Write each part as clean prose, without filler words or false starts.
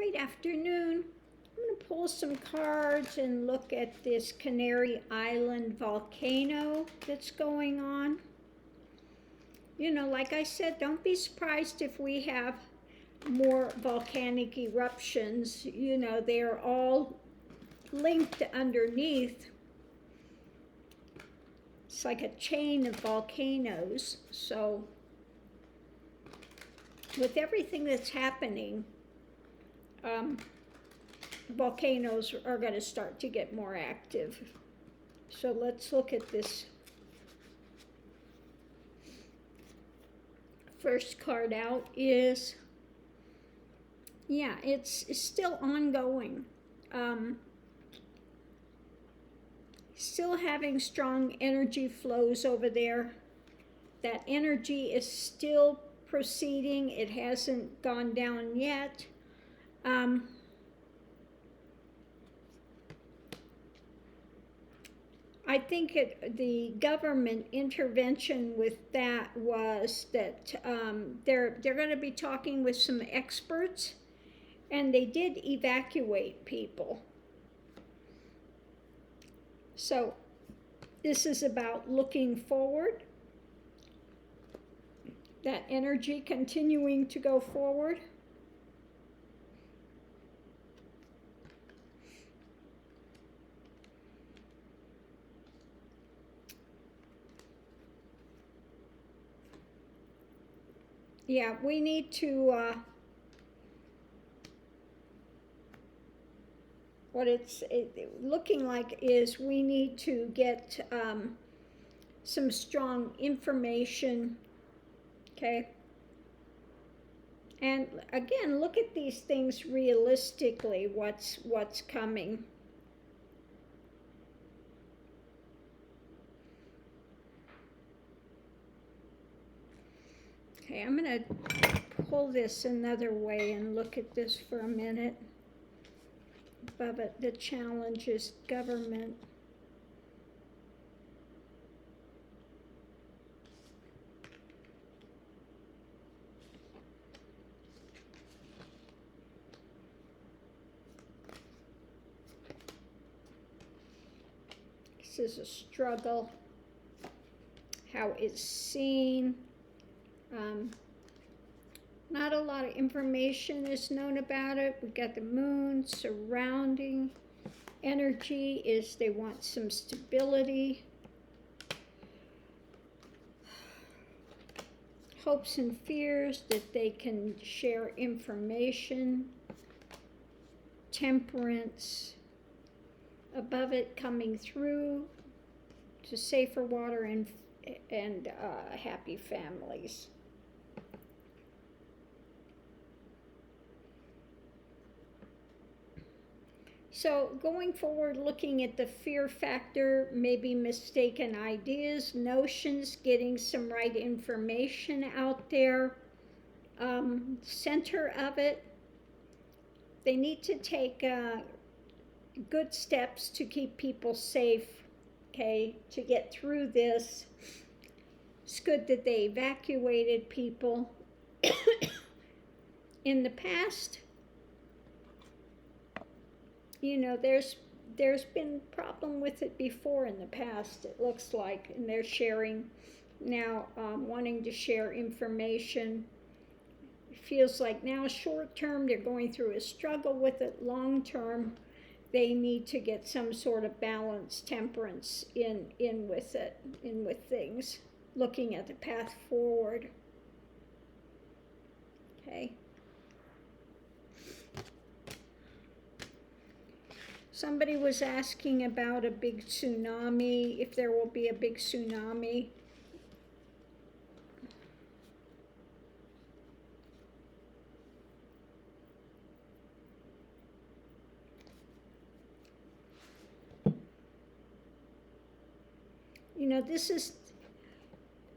Great afternoon. I'm going to pull some cards and look at this Canary Island volcano that's going on. You know, like I said, don't be surprised if we have more volcanic eruptions. You know, they're all linked underneath. It's like a chain of volcanoes. So with everything that's happening, volcanoes are going to start to get more active. So let's look at this. First card out is, yeah, it's still ongoing. Still having strong energy flows over there. That energy is still proceeding. It hasn't gone down yet. I think the government intervention with that was that they're going to be talking with some experts, and they did evacuate people. So this is about looking forward, that energy continuing to go forward. Yeah, we need to, what it's looking like is we need to get some strong information, okay? And again, look at these things realistically, what's coming. Okay, I'm going to pull this another way and look at this for a minute. Above it, the challenge is government. This is a struggle, how it's seen. Not a lot of information is known about it. We got the moon surrounding. Energy is they want some stability. Hopes and fears that they can share information. Temperance. Above it coming through to safer water and happy families. So going forward, looking at the fear factor, maybe mistaken ideas, notions, getting some right information out there. Center of it, they need to take good steps to keep people safe, okay, to get through this. It's good that they evacuated people. In the past, you know, there's been problem with it before in the past, it looks like, and they're sharing now, wanting to share information. It feels like now short term they're going through a struggle with it. Long term they need to get some sort of balance, temperance in with it, in with things, looking at the path forward. Okay. Somebody was asking about a big tsunami, if there will be a big tsunami. You know, this is,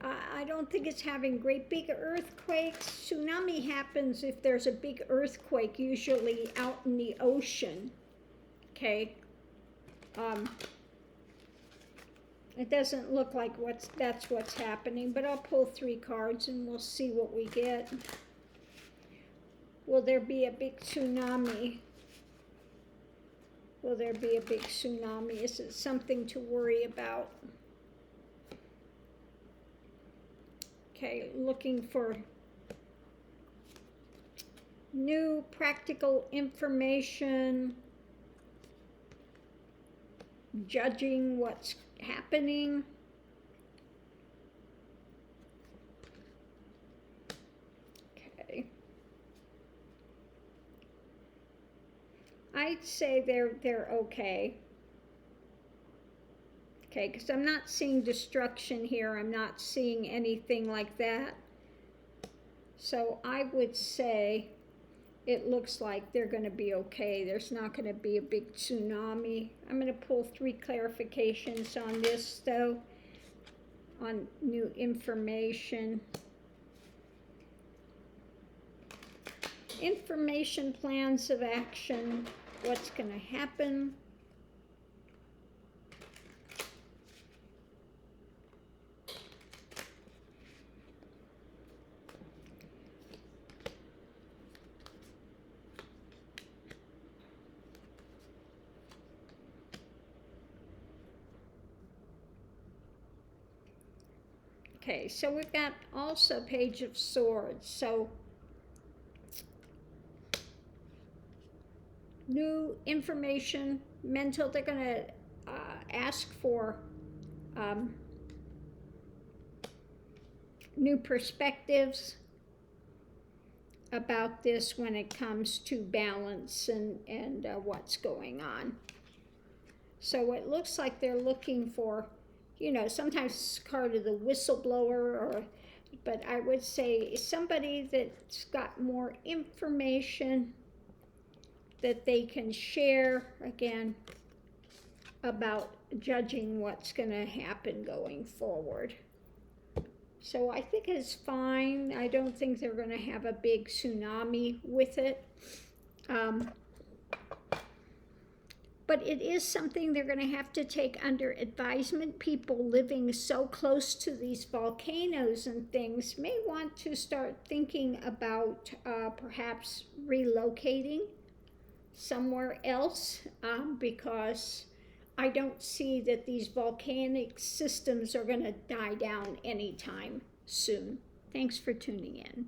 I don't think it's having great big earthquakes. Tsunami happens if there's a big earthquake, usually out in the ocean. Okay, it doesn't look like that's what's happening, but I'll pull 3 cards and we'll see what we get. Will there be a big tsunami? Will there be a big tsunami? Is it something to worry about? Okay, looking for new practical information, judging what's happening. Okay. I'd say they're okay. Okay, because I'm not seeing destruction here. I'm not seeing anything like that. So I would say it looks like they're going to be okay. There's not going to be a big tsunami. I'm going to pull 3 clarifications on this, though, on new information. Information, plans of action, what's going to happen. Okay, so we've got also Page of Swords. So new information, mental, they're going to ask for new perspectives about this when it comes to balance and what's going on. So it looks like they're looking for, you know, sometimes it's card of the whistleblower, but I would say somebody that's got more information that they can share, again, about judging what's going to happen going forward. So I think it's fine. I don't think they're going to have a big tsunami with it. But it is something they're going to have to take under advisement. People living so close to these volcanoes and things may want to start thinking about perhaps relocating somewhere else, because I don't see that these volcanic systems are going to die down anytime soon. Thanks for tuning in.